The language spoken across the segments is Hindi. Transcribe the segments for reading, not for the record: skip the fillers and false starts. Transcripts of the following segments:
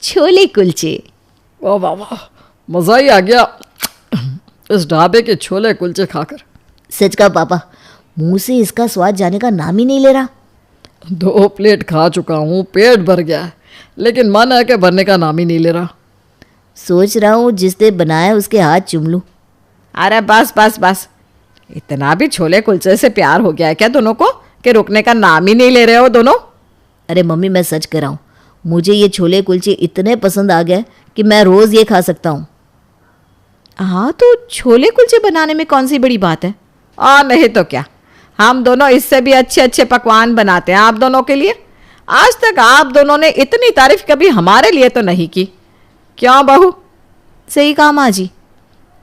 छोले कुलचे। वाह वाह वाह, मज़ा ही आ गया इस ढाबे के छोले कुलचे खाकर। सच का पापा, मुंह से इसका स्वाद जाने का नाम ही नहीं ले रहा। 2 प्लेट खा चुका हूँ, पेट भर गया है, लेकिन मन है कि भरने का नाम ही नहीं ले रहा। सोच रहा हूँ जिसने बनाया उसके हाथ चूम लूं। अरे बस बस बस, इतना भी छोले कुलचे से प्यार हो गया है क्या दोनों को कि रुकने का नाम ही नहीं ले रहे हो दोनों? अरे मम्मी, मैं सच कर रहा हूँ, मुझे ये छोले कुलचे इतने पसंद आ गए कि मैं रोज़ ये खा सकता हूँ। हाँ, तो छोले कुलचे बनाने में कौन सी बड़ी बात है? और नहीं तो क्या, हम दोनों इससे भी अच्छे अच्छे पकवान बनाते हैं आप दोनों के लिए। आज तक आप दोनों ने इतनी तारीफ कभी हमारे लिए तो नहीं की, क्यों बहू? सही कहा माँ जी।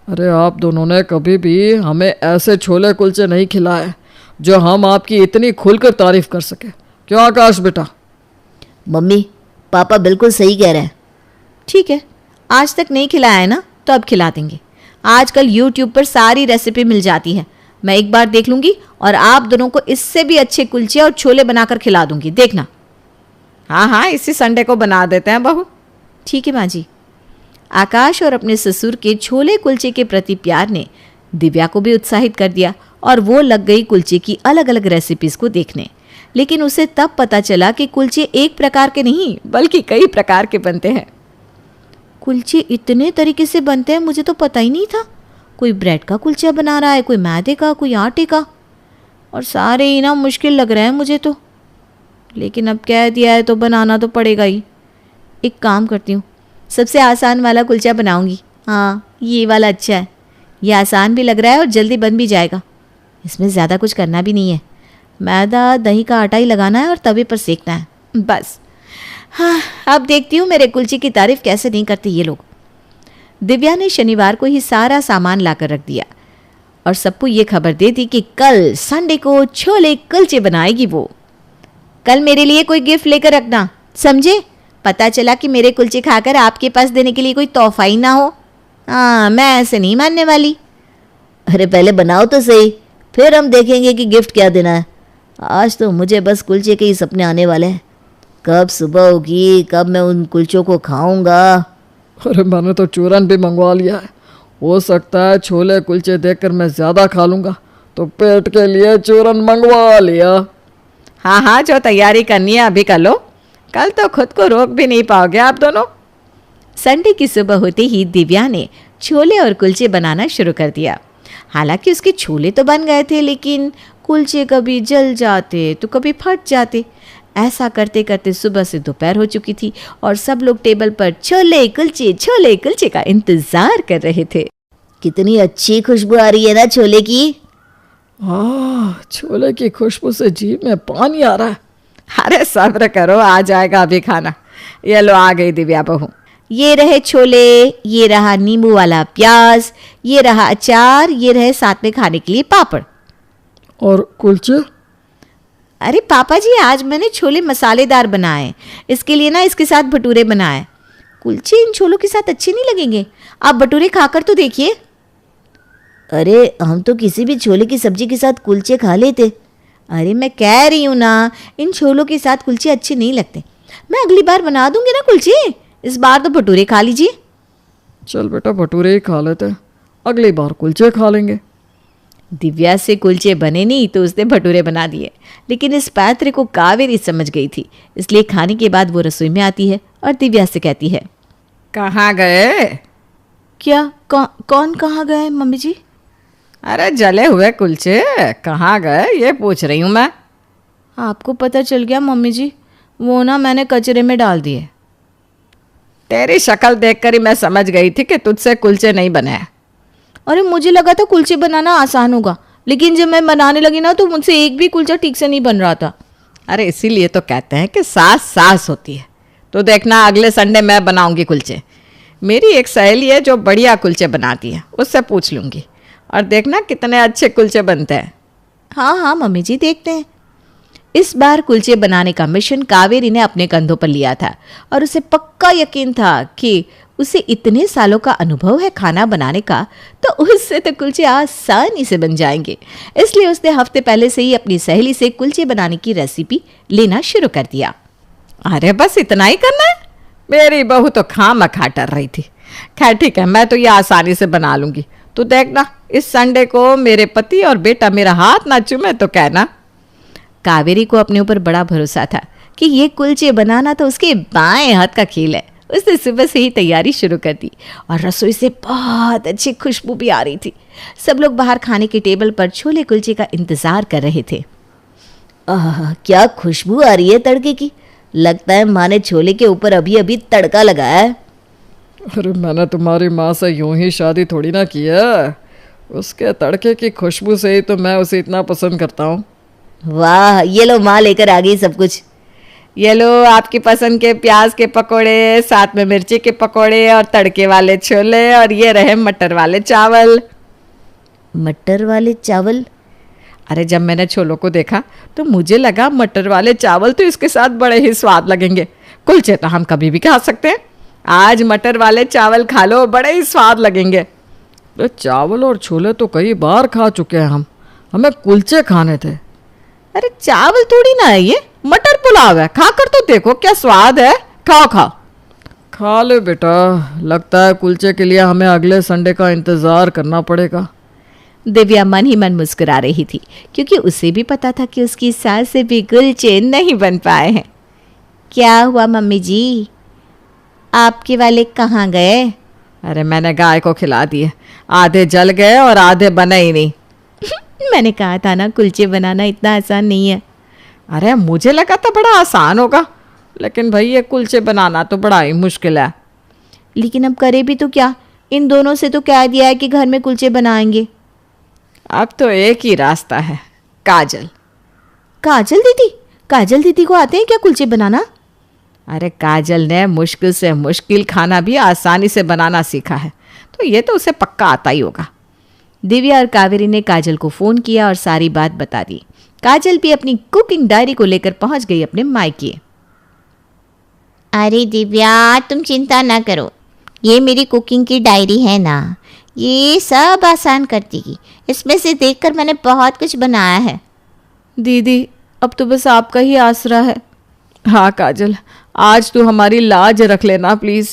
अरे आप दोनों ने कभी भी हमें ऐसे छोले कुलचे नहीं खिलाए जो हम आपकी इतनी खुलकर तारीफ कर सके। क्यों आकाश बेटा? मम्मी, पापा बिल्कुल सही कह रहे हैं। ठीक है, आज तक नहीं खिलाया है ना, तो अब खिला देंगे। आजकल YouTube पर सारी रेसिपी मिल जाती है, मैं एक बार देख लूँगी और आप दोनों को इससे भी अच्छे कुलचे और छोले बनाकर खिला दूँगी, देखना। हाँ हाँ, इसी संडे को बना देते हैं बहू। ठीक है माँ जी। आकाश और अपने ससुर के छोले कुलचे के प्रति प्यार ने दिव्या को भी उत्साहित कर दिया और वो लग गई कुलचे की अलग अलग रेसिपीज़ को देखने। लेकिन उसे तब पता चला कि कुलचे एक प्रकार के नहीं बल्कि कई प्रकार के बनते हैं। कुलचे इतने तरीके से बनते हैं, मुझे तो पता ही नहीं था। कोई ब्रेड का कुलचा बना रहा है, कोई मैदे का, कोई आटे का, और सारे ही ना मुश्किल लग रहे हैं मुझे तो। लेकिन अब कह दिया है तो बनाना तो पड़ेगा ही। एक काम करती हूँ, सबसे आसान वाला कुलचा बनाऊंगी। हाँ, ये वाला अच्छा है, ये आसान भी लग रहा है और जल्दी बन भी जाएगा। इसमें ज़्यादा कुछ करना भी नहीं है, मैदा दही का आटा ही लगाना है और तवे पर सेकना है, बस। हाँ, अब देखती हूँ मेरे कुलचे की तारीफ कैसे नहीं करते ये लोग। दिव्या ने शनिवार को ही सारा सामान लाकर रख दिया और सबको ये खबर दे दी कि कल संडे को छोले कुलचे बनाएगी वो। कल मेरे लिए कोई गिफ्ट लेकर रखना, समझे? पता चला कि मेरे कुलचे खाकर आपके पास देने के लिए कोई तोहफा ही ना हो। हाँ, मैं ऐसे नहीं मानने वाली। अरे पहले बनाओ तो सही, फिर हम देखेंगे कि गिफ्ट क्या देना है। आज तो मुझे बस कुलचे के ही सपने आने वाले हैं। कब सुबह होगी, कब मैं उन कुलचों को खाऊंगा। अरे मैंने तो चूरन भी मंगवा लिया है, हो सकता है छोले कुलचे देखकर मैं ज़्यादा खा लूँगा, तो पेट के लिए चूरन मंगवा लिया। हाँ हाँ, जो तैयारी करनी है अभी कर लो, कल तो खुद को रोक भी नहीं पाओगे आप दोनों। संडे की सुबह होते ही दिव्या ने छोले और कुलचे बनाना शुरू कर दिया। हालांकि उसके छोले तो बन गए थे, लेकिन कुलचे कभी जल जाते तो कभी फट जाते। ऐसा करते करते सुबह से दोपहर हो चुकी थी और सब लोग टेबल पर छोले कुलचे का इंतजार कर रहे थे। कितनी अच्छी खुशबू आ रही है ना छोले की। छोले की खुशबू से जीभ में पानी आ रहा है। अरे सब्र करो, आ जाएगा अभी खाना। ये लो, आ गई दिव्या बहू। ये रहे छोले, ये रहा नींबू वाला प्याज, ये रहा अचार, ये रहे साथ में खाने के लिए पापड़। और कुलचे? अरे पापा जी, आज मैंने छोले मसालेदार बनाए, इसके लिए ना इसके साथ भटूरे बनाए। कुलचे इन छोलों के साथ अच्छे नहीं लगेंगे, आप भटूरे खाकर तो देखिए। अरे हम तो किसी भी छोले की सब्जी के साथ कुलचे खा लेते। अरे मैं कह रही हूँ ना, इन छोलों के साथ कुलचे अच्छे नहीं लगते। मैं अगली बार बना दूंगी ना कुलचे, इस बार तो भटूरे खा लीजिए। चल बेटा, भटूरे ही खा लेते हैं, अगली बार कुलचे खा लेंगे। दिव्या से कुलचे बने नहीं तो उसने भटूरे बना दिए, लेकिन इस पात्र को कावेरी समझ गई थी, इसलिए खाने के बाद वो रसोई में आती है और दिव्या से कहती है, कहाँ गए? क्या? कौन कहाँ गए मम्मी जी? अरे जले हुए कुलचे कहाँ गए, ये पूछ रही हूँ मैं। आपको पता चल गया मम्मी जी, वो ना मैंने कचरे में डाल दिए। तेरी शक्ल देखकर ही मैं समझ गई थी कि तुझसे कुलचे नहीं बने हैं। अरे मुझे लगा था कुलचे बनाना आसान होगा, लेकिन जब मैं बनाने लगी ना तो मुझसे एक भी कुलचा ठीक से नहीं बन रहा था। अरे इसीलिए तो कहते हैं कि सास सास होती है। तो देखना, अगले संडे मैं बनाऊंगी कुलचे। मेरी एक सहेली है जो बढ़िया कुलचे बनाती है, उससे पूछ लूँगी, और देखना कितने अच्छे कुलचे बनते हैं। हाँ हाँ मम्मी जी, देखते हैं। इस बार कुलचे बनाने का मिशन कावेरी ने अपने कंधों पर लिया था और उसे पक्का यकीन था कि उसे इतने सालों का अनुभव है खाना बनाने का, तो उससे तो कुलचे आसानी से बन जाएंगे। इसलिए उसने हफ्ते पहले से ही अपनी सहेली से कुलचे बनाने की रेसिपी लेना शुरू कर दिया। अरे बस इतना ही करना है, मेरी बहू तो खामखा डर रही थी। खैर ठीक है, मैं तो ये आसानी से बना लूंगी। तू देखना, इस संडे को मेरे पति और बेटा मेरा हाथ ना चूमे तो कहना। कावेरी को अपने ऊपर बड़ा भरोसा था कि ये कुलचे बनाना तो उसके बाएं हाथ का खेल है। उसने सुबह से ही तैयारी शुरू कर दी और रसोई से बहुत अच्छी खुशबू भी आ रही थी। सब लोग बाहर खाने के टेबल पर छोले कुलचे का इंतजार कर रहे थे। आह, क्या खुशबू आ रही है तड़के की। लगता है माँ ने छोले के ऊपर अभी अभी तड़का लगाया है। अरे मैंने तुम्हारी माँ से यूं ही शादी थोड़ी ना की है। उसके तड़के की खुशबू से ही तो मैं उसे इतना पसंद करता हूँ। वाह, ये लो माँ लेकर आ गई सब कुछ। ये लो आपकी पसंद के प्याज के पकोड़े, साथ में मिर्ची के पकोड़े और तड़के वाले छोले, और ये रहे मटर वाले चावल। मटर वाले चावल? अरे जब मैंने छोलों को देखा तो मुझे लगा मटर वाले चावल तो इसके साथ बड़े ही स्वाद लगेंगे। कुलचे तो हम कभी भी खा सकते हैं, आज मटर वाले चावल खा लो, बड़े ही स्वाद लगेंगे। अरे चावल और छोले तो कई बार खा चुके हैं हम, हमें कुलचे खाने थे। अरे चावल थोड़ी ना है ये, मटर पुलाव है, खा कर तो देखो क्या स्वाद है। खाओ खाओ। खा ले बेटा, लगता है कुलचे के लिए हमें अगले संडे का इंतज़ार करना पड़ेगा। दिव्या मन ही मन मुस्कुरा रही थी क्योंकि उसे भी पता था कि उसकी सास से भी कुलचे नहीं बन पाए हैं। क्या हुआ मम्मी जी, आपके वाले कहाँ गए? अरे मैंने गाय को खिला दिए, आधे जल गए और आधे बने ही नहीं। मैंने कहा था ना, कुलचे बनाना इतना आसान नहीं है। अरे मुझे लगा था बड़ा आसान होगा, लेकिन भाई ये कुलचे बनाना तो बड़ा ही मुश्किल है। लेकिन अब करे भी तो क्या, इन दोनों से तो कह दिया है कि घर में कुलचे बनाएंगे। अब तो एक ही रास्ता है, काजल। काजल दीदी? काजल दीदी को आते हैं क्या कुलचे बनाना? अरे काजल ने मुश्किल से मुश्किल खाना भी आसानी से बनाना सीखा है, तो ये तो उसे पक्का आता ही होगा। दिव्या और कावेरी ने काजल को फ़ोन किया और सारी बात बता दी। काजल भी अपनी कुकिंग डायरी को लेकर पहुंच गई अपने मायके। अरे दिव्या, तुम चिंता ना करो, ये मेरी कुकिंग की डायरी है ना, ये सब आसान कर देगी। इसमें से देखकर मैंने बहुत कुछ बनाया है। दीदी अब तो बस आपका ही आसरा है। हाँ काजल, आज तू हमारी लाज रख लेना प्लीज़।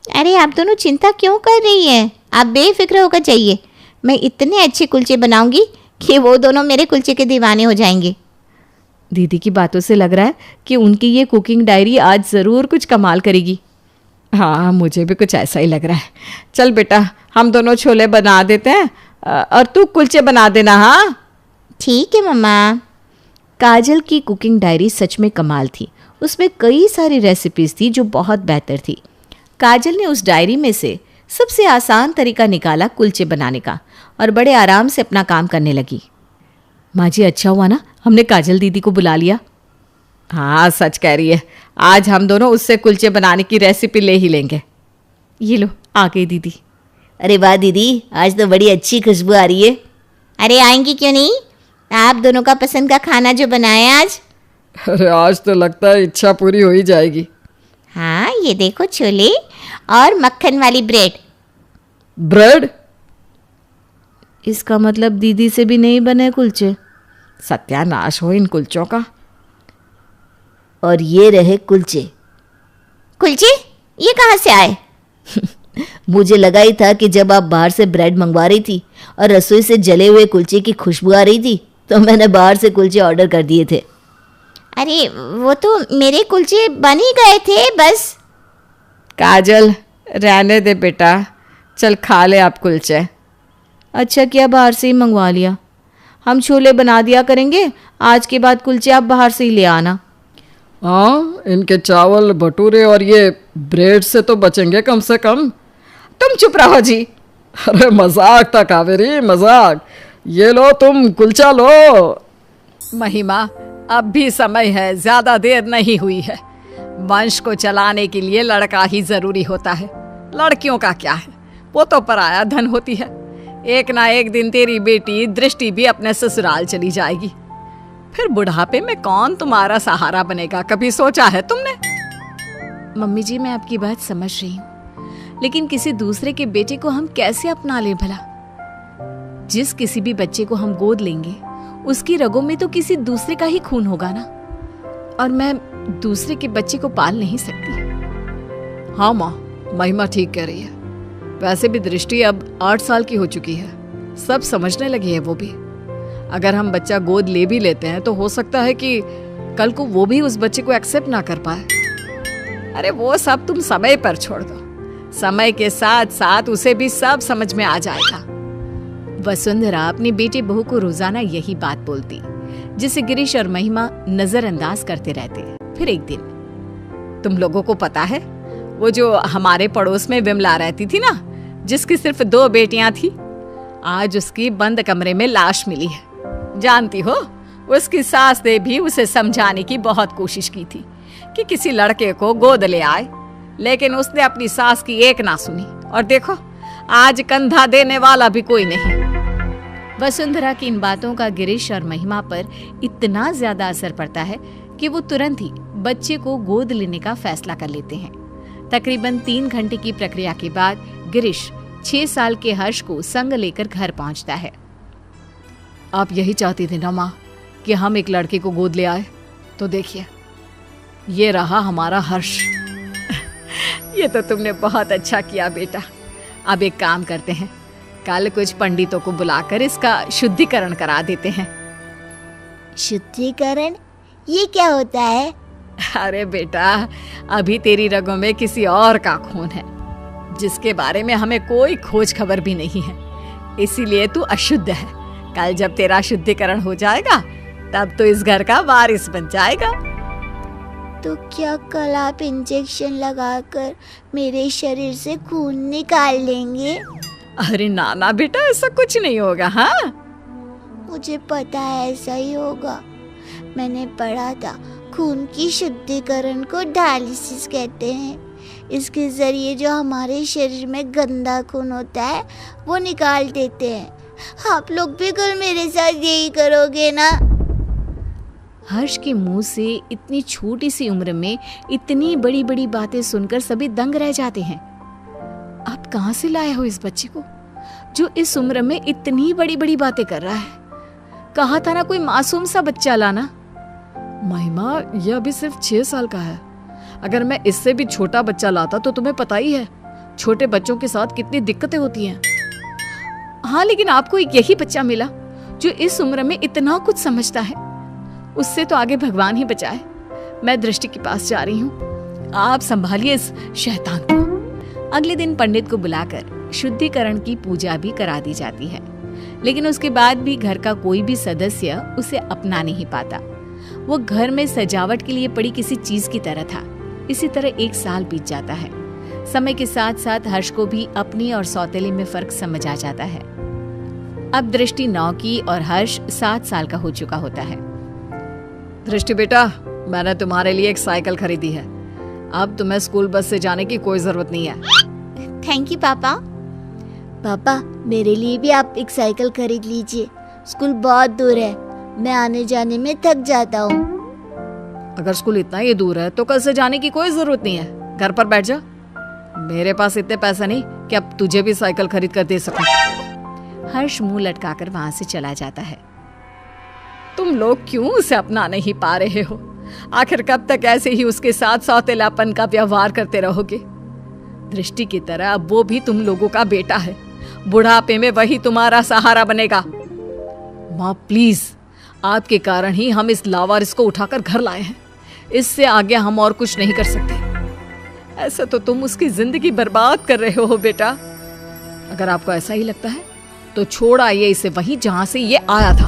अरे आप दोनों चिंता क्यों कर रही हैं? आप बेफिक्र होकर जाइए, मैं इतने अच्छे कुलचे बनाऊंगी कि वो दोनों मेरे कुलचे के दीवाने हो जाएंगे। दीदी की बातों से लग रहा है कि उनकी ये कुकिंग डायरी आज ज़रूर कुछ कमाल करेगी। हाँ मुझे भी कुछ ऐसा ही लग रहा है। चल बेटा, हम दोनों छोले बना देते हैं और तू कुलचे बना देना। हाँ ठीक है मम्मा। काजल की कुकिंग डायरी सच में कमाल थी। उसमें कई सारी रेसिपीज़ थी जो बहुत बेहतर थी। काजल ने उस डायरी में से सबसे आसान तरीका निकाला कुलचे बनाने का और बड़े आराम से अपना काम करने लगी। माँ जी, अच्छा हुआ ना हमने काजल दीदी को बुला लिया। हाँ सच कह रही है, आज हम दोनों उससे कुलचे बनाने की रेसिपी ले ही लेंगे। ये लो आ गई दीदी। अरे वाह दीदी, आज तो बड़ी अच्छी खुशबू आ रही है। अरे आएंगी क्यों नहीं, आप दोनों का पसंद का खाना जो बनाए आज। अरे आज तो लगता है इच्छा पूरी हो ही जाएगी। हाँ ये देखो, छोले और मक्खन वाली ब्रेड। ब्रेड? इसका मतलब दीदी से भी नहीं बने कुलचे। सत्यानाश हो इन कुलचों का। और ये रहे कुलचे। कुलचे ये कहाँ से आए? मुझे लगा ही था कि जब आप बाहर से ब्रेड मंगवा रही थी और रसोई से जले हुए कुलचे की खुशबू आ रही थी तो मैंने बाहर से कुलचे ऑर्डर कर दिए थे। अरे वो तो मेरे कुलचे बन ही गए थे बस। काजल रहने दे बेटा, चल खा ले आप कुलचे। अच्छा किया बाहर से ही मंगवा लिया। हम छोले बना दिया करेंगे, आज के बाद कुलचे आप बाहर से ही ले आना। हाँ, इनके चावल भटूरे और ये ब्रेड से तो बचेंगे कम से कम। तुम चुप रहो जी। अरे मजाक था कावेरी, मजाक। ये लो तुम कुलचा लो। महिमा, अब भी समय है, ज्यादा देर नहीं हुई है। वंश को चलाने के लिए लड़का ही जरूरी होता है, लड़कियों का क्या है, वो तो पराया धन होती है। एक ना एक दिन तेरी बेटी दृष्टि भी अपने ससुराल चली जाएगी, फिर बुढ़ापे में कौन तुम्हारा सहारा बनेगा, कभी सोचा है तुमने? मम्मी जी, मैं आपकी बात समझ रही हूँ, लेकिन किसी दूसरे के बेटे को हम कैसे अपना लें भला? जिस किसी भी बच्चे को हम गोद लेंगे उसकी रगों में तो किसी दूसरे का ही खून होगा ना, और मैं दूसरे के बच्चे को पाल नहीं सकती। हाँ माँ, महिमा ठीक कह रही है। वैसे भी दृष्टि अब 8 साल की हो चुकी है, सब समझने लगी है वो भी। अगर हम बच्चा गोद ले भी लेते हैं तो हो सकता है कि कल को वो भी उस बच्चे को एक्सेप्ट ना कर पाए। अरे वो सब तुम समय पर छोड़ दो, समय के साथ साथ उसे भी सब समझ में आ जाएगा। वसुंधरा अपनी बेटी बहू को रोजाना यही बात बोलती, जिसे गिरीश और महिमा नजरअंदाज करते रहते। फिर एक दिन, तुम लोगों को पता है वो जो हमारे पड़ोस में विमला रहती थी ना, जिसकी सिर्फ 2 बेटियां थी, आज उसकी बंद कमरे में लाश मिली है। जानती हो, उसकी सास ने भी उसे समझाने की बहुत कोशिश की थी कि किसी लड़के को गोद ले आए, लेकिन उसने अपनी सास की एक ना सुनी, और देखो आज कंधा देने वाला भी कोई नहीं। वसुंधरा की इन बातों का गिरीश और महिमा पर इतना ज्यादा असर पड़ता है कि वो तुरंत ही बच्चे को गोद लेने का फैसला कर लेते हैं। तकरीबन 3 घंटे की प्रक्रिया के बाद गिरीश 6 साल के हर्ष को संग लेकर घर पहुंचता है। आप यही चाहती थी ना माँ कि हम एक लड़के को गोद ले आए? तो देखिए, ये रहा हमारा हर्ष। ये तो तुमने बहुत अच्छा किया बेटा। अब एक काम करते हैं, कल कुछ पंडितों को बुलाकर इसका शुद्धिकरण करा देते हैं। शुद्धिकरण? ये क्या होता है? अरे बेटा, अभी तेरी रगों में किसी और का खून है, जिसके बारे में हमें कोई खोज खबर भी नहीं है, इसीलिए तू अशुद्ध है। कल जब तेरा शुद्धिकरण हो जाएगा तब तो इस घर का वारिस बन जाएगा। तो क्या कल आप इंजेक्शन लगाकर मेरे शरीर से खून निकाल लेंगे? अरे ना ना बेटा, ऐसा कुछ नहीं होगा। हाँ, मुझे पता है ऐसा ही होगा। मैंने पढ़ा था खून की शुद्धिकरण को डायलिसिस कहते हैं। इसके जरिए जो हमारे शरीर में गंदा खून होता है वो निकाल देते हैं। आप लोग भी कल मेरे साथ यही करोगे ना? हर्ष के मुंह से इतनी छोटी सी उम्र में इतनी बड़ी बड़ी बातें सुनकर सभी दंग रह जाते हैं। आप कहाँ से लाए हो इस बच्चे को जो इस उम्र में इतनी बड़ी बड़ी बातें कर रहा है? कहा था ना कोई मासूम सा बच्चा लाना। महिमा, यह अभी सिर्फ 6 साल का है। अगर मैं इससे भी छोटा बच्चा लाता तो तुम्हें पता ही है छोटे बच्चों के साथ कितनी दिक्कतें होती हैं। हाँ, लेकिन आपको यही बच्चा मिला जो इस उम्र में इतना कुछ समझता है। उससे तो आगे भगवान ही बचाए। मैं दृष्टि के पास जा रही हूँ, आप संभालिए इस शैतान को। अगले दिन पंडित को बुलाकर शुद्धिकरण की पूजा भी करा दी जाती है, लेकिन उसके बाद भी घर का कोई भी सदस्य उसे अपना नहीं पाता। वो घर में सजावट के लिए पड़ी किसी चीज की तरह था। इसी तरह 1 साल बीत जाता है। समय के साथ साथ हर्ष को भी अपनी और सौतेले में फर्क समझ आ जाता है। अब दृष्टि 9 की और हर्ष 7 साल का हो चुका होता है। दृष्टि बेटा, मैंने तुम्हारे लिए एक साइकिल खरीदी है। अब तुम्हें स्कूल बस से जाने की कोई जरूरत नहीं है। थैंक यू पापा। पापा, मेरे लिए भी आप एक साइकिल खरीद लीजिए। स्कूल बहुत दूर है, मैं आने जाने में थक जाता हूँ। अगर स्कूल इतना ही दूर है तो कल से जाने की कोई जरूरत नहीं है, घर पर बैठ जा। मेरे पास इतने पैसे नहीं कि अब तुझे भी साइकिल खरीद कर दे सकूं। हर्ष मुंह लटकाकर वहां से चला जाता है। तुम लोग क्यों उसे अपना नहीं पा रहे हो? आखिर कब तक ऐसे ही उसके साथ सौतेलापन का व्यवहार करते रहोगे? दृष्टि की तरह अब वो भी तुम लोगों का बेटा है। बुढ़ापे में वही तुम्हारा सहारा बनेगा। माँ प्लीज, आपके कारण ही हम इस लावारिस को उठाकर घर लाए हैं। इससे आगे हम और कुछ नहीं कर सकते। ऐसा तो तुम उसकी जिंदगी बर्बाद कर रहे हो बेटा। अगर आपको ऐसा ही लगता है तो छोड़ आइए इसे वहीं जहां से ये आया था।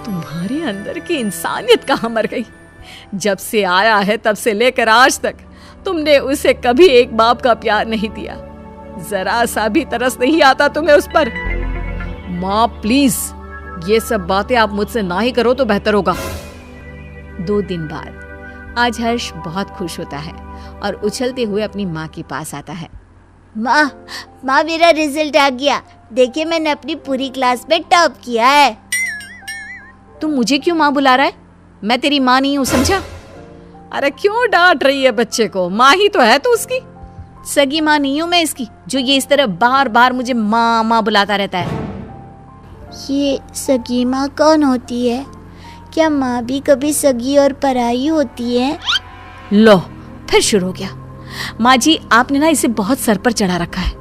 तुम्हारे अंदर की इंसानियत कहाँ मर गई? जब से आया है तब से लेकर आज तक तुमने उसे कभी एक बाप का प्यार नहीं दिया। जरा सा भी तरस नहीं आता तुम्हें उस पर। माँ प्लीज, ये सब बातें आप मुझसे ना ही करो तो बेहतर होगा। 2 दिन बाद आज हर्ष बहुत खुश होता है और उछलते हुए अपनी माँ के पास आता है। माँ, मेरा रिजल्ट आ गया। देखिए, मैंने अपनी पूरी क्लास में टॉप किया है। तुम मुझे क्यों माँ बुला रहा है? मैं तेरी माँ नहीं हूँ, समझा? अरे क्यों डांट रही है बच्चे को? माँ ही तो है तू उसकी। सगी माँ नहीं हूँ मैं इसकी, जो ये इस तरह बार बार मुझे माँ माँ बुलाता रहता है। ये सगी माँ कौन होती है? क्या माँ भी कभी सगी और पराई होती है? लो, फिर शुरू हो गया। माँ जी, आपने ना इसे बहुत सर पर चढ़ा रखा है,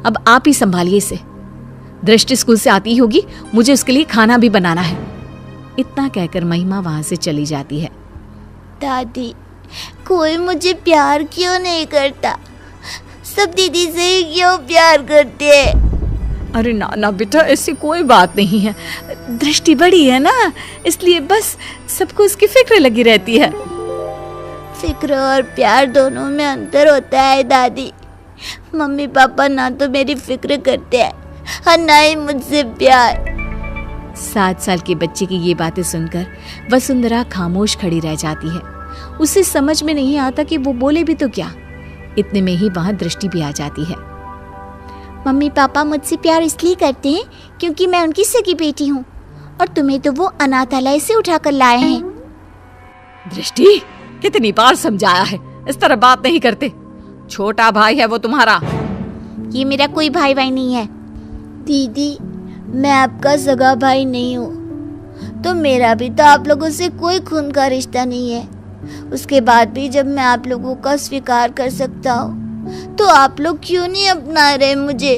अब आप ही संभालिए इसे। दृष्टि स्कूल से आती ही होगी, मुझे उसके लिए खाना भी बनाना है। इतना कहकर महिमा वहां से चली जाती है। दादी, कोई मुझे प्यार क्यों नहीं करता? सब दीदी से ही क्यों प्यार करते हैं? अरे ना ना बेटा, ऐसी कोई बात नहीं है। दृष्टि बड़ी है ना, इसलिए बस सबको उसकी फिक्र लगी रहती है। फिक्र और प्यार दोनों में अंतर होता है दादी। मम्मी पापा ना तो मेरी फिक्र करते हैं और ना ही मुझसे प्यार। 7 साल के बच्चे की ये बातें सुनकर वसुंधरा खामोश खड़ी रह जाती है। उसे समझ में नहीं आता कि वो बोले भी तो क्या। इतने में ही वहां दृष्टि भी आ जाती है। मम्मी पापा मुझसे प्यार इसलिए करते हैं क्योंकि मैं उनकी सगी बेटी हूँ, और तुम्हें तो वो अनाथालय से उठाकर लाए हैं। दृष्टि, कितनी बार समझाया है, इस तरह बात नहीं करते। छोटा भाई है वो तुम्हारा। ये मेरा कोई भाई नहीं है। दीदी, मैं आपका सगा भाई नहीं हूँ, तो मेरा भी तो आप लोगों से कोई खून का रिश्ता नहीं है। उसके बाद भी जब मैं आप लोगों का स्वीकार कर सकता हूँ, तो आप लोग क्यों नहीं अपना रहे मुझे?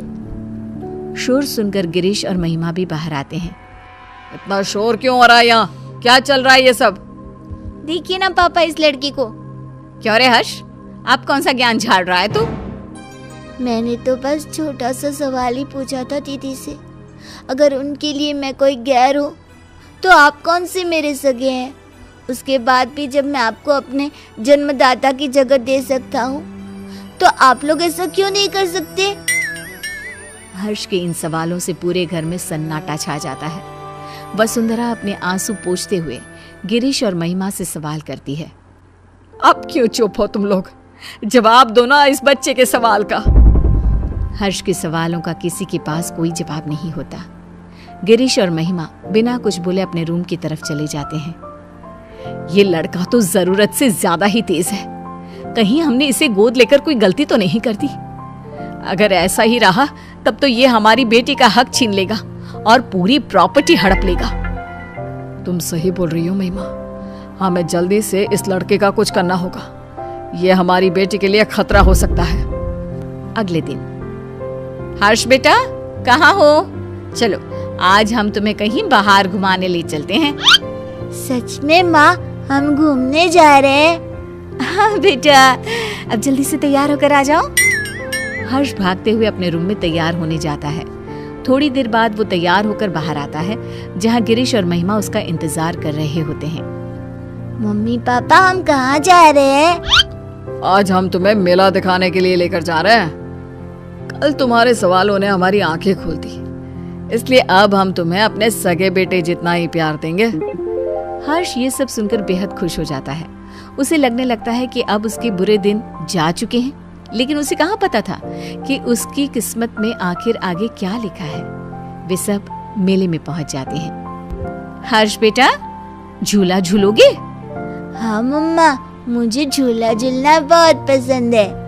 शोर सुनकर गिरीश और महिमा भी बाहर आते हैं। इतना शोर क्यों हो रहा है यहाँ? क्या चल रहा है ये सब? देखिए ना पापा इस लड़की को। क्यों रे हर्ष, आप कौन सा ज्ञान झाड़ रहा है तू? मैंने तो बस छोटा सा सवाल ही पूछा था दीदी से। अगर उनके लिए मैं कोई गैर हूँ, तो आप कौन से मेरे सगे हैं? उसके बाद भी जब मैं आपको अपने जन्मदाता की जगह दे सकता हूँ, तो आप लोग ऐसा क्यों नहीं कर सकते? हर्ष के इन सवालों से पूरे घर में सन्नाटा छा जाता है। वसुंधरा अपने आंसू पोंछते हुए गिरीश और महिमा से सवाल करती है। अब क्यों चुप हो तुम लोग? जवाब दो ना इस बच्चे के सवाल का। हर्ष के सवालों का किसी के पास कोई जवाब नहीं होता। गिरीश और महिमा बिना कुछ बोले अपने रूम की तरफ चले जाते हैं। ये लड़का तो जरूरत से ज्यादा ही तेज है। कहीं हमने इसे गोद लेकर कोई गलती तो नहीं कर दी? अगर ऐसा ही रहा तब तो ये हमारी बेटी का हक छीन लेगा और पूरी प्रॉपर्टी हड़प लेगा। तुम सही बोल रही हो महिमा। हमें जल्दी से इस लड़के का कुछ करना होगा। ये हमारी बेटी के लिए खतरा हो सकता है। अगले दिन। हर्ष बेटा, कहाँ हो? चलो आज हम तुम्हें कहीं बाहर घुमाने ले चलते हैं। सच में माँ, हम घूमने जा रहे हैं? हाँ बेटा, अब जल्दी से तैयार होकर आ जाओ। हर्ष भागते हुए अपने रूम में तैयार होने जाता है। थोड़ी देर बाद वो तैयार होकर बाहर आता है, जहाँ गिरीश और महिमा उसका इंतजार कर रहे होते हैं। मम्मी पापा, हम कहाँ जा रहे हैं? आज हम तुम्हें मेला दिखाने के लिए लेकर जा रहे हैं। कल तुम्हारे सवालों ने हमारी आंखें खोल दी, इसलिए अब हम तुम्हें अपने सगे बेटे जितना ही प्यार देंगे। हर्ष ये सब सुनकर बेहद खुश हो जाता है। उसे लगने लगता है कि अब उसके बुरे दिन जा चुके हैं, लेकिन उसे कहाँ पता था कि उसकी किस्मत में आखिर आगे क्या लिखा है। वे सब मेले में पहुंच जाते हैं। हर्ष बेटा, झूला झूलोगे? हाँ मम्मा, मुझे झूला झूलना बहुत पसंद है।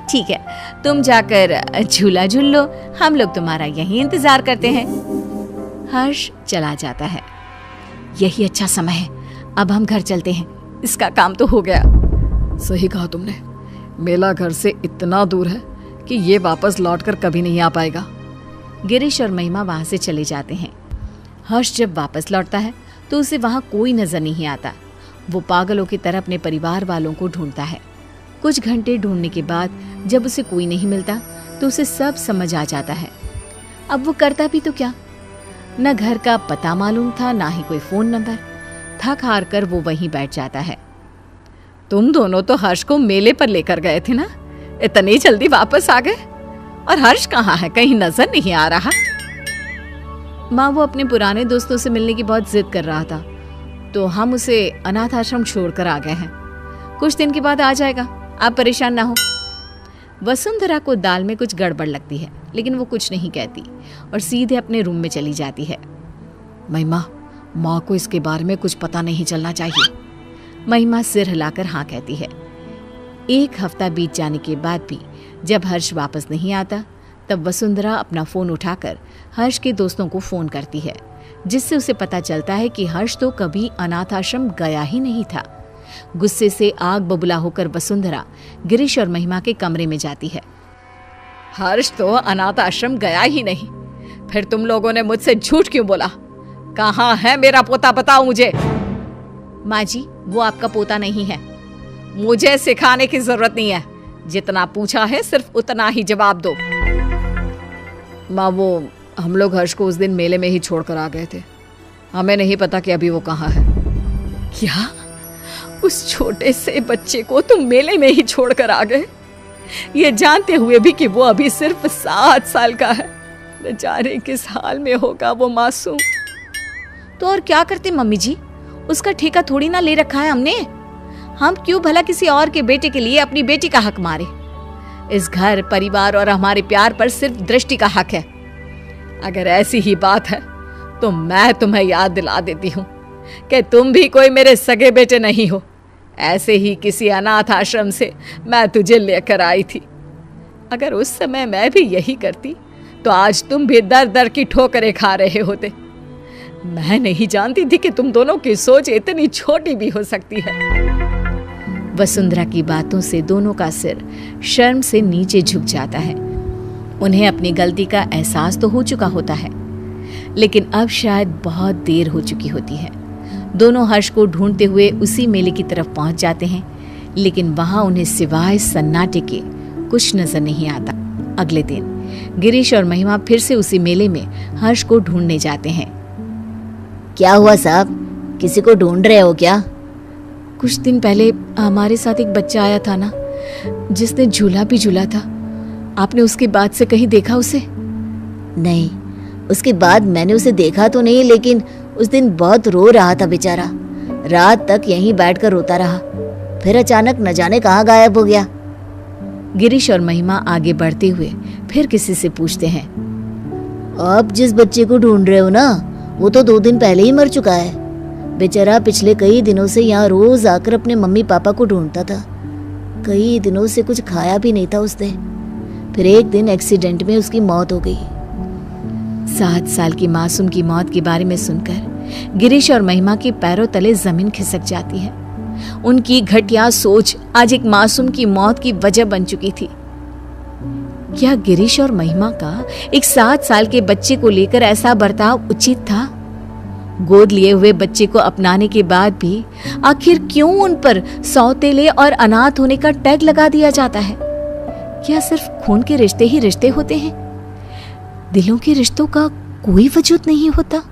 ठीक है, तुम जाकर झूला झूल लो, हम लोग तुम्हारा यहीं इंतजार करते हैं। हर्ष चला जाता है। यही अच्छा समय है, अब हम घर चलते हैं, इसका काम तो हो गया। सही कहा तुमने। मेला घर से इतना दूर है कि ये वापस लौटकर कभी नहीं आ पाएगा। गिरीश और महिमा वहां से चले जाते हैं। हर्ष जब वापस लौटता है तो उसे वहां कोई नजर नहीं आता। वो पागलों की तरह अपने परिवार वालों को ढूंढता है। कुछ घंटे ढूंढने के बाद जब उसे कोई नहीं मिलता तो उसे सब समझ आ जाता है। अब वो करता भी तो क्या? न घर का पता मालूम था, ना ही कोई फोन नंबर। थक हार कर वो वहीं बैठ जाता है। तुम दोनों तो हर्ष को मेले पर लेकर गए थे ना, इतनी जल्दी वापस आ गए? और हर्ष कहाँ है? कहीं नजर नहीं आ रहा। माँ, वो अपने पुराने दोस्तों से मिलने की बहुत जिद कर रहा था, तो हम उसे अनाथ आश्रम छोड़कर आ गए हैं। कुछ दिन के बाद आ जाएगा, आप परेशान ना हो। वसुंधरा को दाल में कुछ गड़बड़ लगती है, लेकिन वो कुछ नहीं कहती और सीधे अपने रूम में चली जाती है। महिमा, माँ को इसके बारे में कुछ पता नहीं चलना चाहिए। महिमा सिर हिलाकर हाँ कहती है। 1 हफ्ता बीत जाने के बाद भी जब हर्ष वापस नहीं आता, तब वसुंधरा अपना फोन उठाकर हर्ष के दोस्तों को फोन करती है, जिससे उसे पता चलता है कि हर्ष तो कभी अनाथ आश्रम गया ही नहीं था। गुस्से से आग बबूला होकर वसुंधरा गिरीश और महिमा के कमरे में जाती है। हर्ष तो अनाथ आश्रम गया ही नहीं, फिर तुम लोगों ने मुझसे झूठ क्यों बोला? कहाँ है मेरा पोता, बताओ मुझे। माँ जी, वो आपका पोता नहीं है। मुझे सिखाने की जरूरत नहीं है, जितना पूछा है सिर्फ उतना ही जवाब दो। माँ, वो हम लोग हर्ष को उस दिन मेले में ही छोड़कर आ गए थे। हमें नहीं पता कि अभी वो कहाँ है। क्या? उस छोटे से बच्चे को तुम मेले में ही छोड़कर आ गए, ये जानते हुए भी कि वो अभी सिर्फ 7 साल का है? बेचारे किस हाल में होगा वो मासूम। तो और क्या करते मम्मी जी, उसका ठेका थोड़ी ना ले रखा है हमने। हम क्यों भला किसी और के बेटे के लिए अपनी बेटी का हक मारे। इस घर, परिवार और हमारे प्यार पर सिर्फ दृष्टि का हक है। अगर ऐसी ही बात है तो मैं तुम्हें याद दिला देती हूँ कि तुम भी कोई मेरे सगे बेटे नहीं हो। ऐसे ही किसी अनाथ आश्रम से मैं तुझे लेकर आई थी। अगर उस समय मैं भी यही करती तो आज तुम भी दर दर की ठोकरें खा रहे होते। मैं नहीं जानती थी कि तुम दोनों की सोच इतनी छोटी भी हो सकती है। वसुंधरा की बातों से दोनों का सिर शर्म से नीचे झुक जाता है। उन्हें अपनी गलती का एहसास तो हो चुका होता है, लेकिन अब शायद बहुत देर हो चुकी होती है। दोनों हर्ष को ढूंढते हुए उसी मेले की तरफ पहुंच जाते हैं, लेकिन वहां उन्हें सिवाय सन्नाटे के कुछ नजर नहीं आता। अगले दिन गिरीश और महिमा फिर से उसी मेले में हर्ष को ढूंढने जाते हैं। क्या हुआ साहब, किसी को ढूंढ रहे हो क्या? कुछ दिन पहले हमारे साथ एक बच्चा आया था ना, जिसने झूला भी झूला था। आपने उसके बाद से कहीं देखा उसे? नहीं, उसके बाद मैंने उसे देखा तो नहीं, लेकिन उस दिन बहुत रो रहा था बेचारा। रात तक यहीं बैठकर रोता रहा, फिर अचानक न जाने कहाँ गायब हो गया। गिरीश और महिमा आगे बढ़ते हुए फिर किसी से पूछते हैं। आप जिस बच्चे को ढूंढ रहे हो ना, वो तो 2 दिन पहले ही मर चुका है। बेचारा पिछले कई दिनों से यहाँ रोज आकर अपने मम्मी पापा को ढूंढता था। कई दिनों से कुछ खाया भी नहीं था उसने। फिर एक दिन एक्सीडेंट में उसकी मौत हो गई। 7 साल की मासूम की मौत के बारे में सुनकर गिरीश और महिमा के पैरों तले जमीन खिसक जाती है। उनकी घटिया सोच आज एक मासूम की मौत की वजह बन चुकी थी। क्या गिरीश और महिमा का एक 7 साल के बच्चे को लेकर ऐसा बर्ताव उचित था? गोद लिए हुए बच्चे को अपनाने के बाद भी आखिर क्यों उन पर सौतेले और अनाथ होने का टैग लगा दिया जाता है? क्या सिर्फ खून के रिश्ते ही रिश्ते होते हैं? दिलों के रिश्तों का कोई वजूद नहीं होता?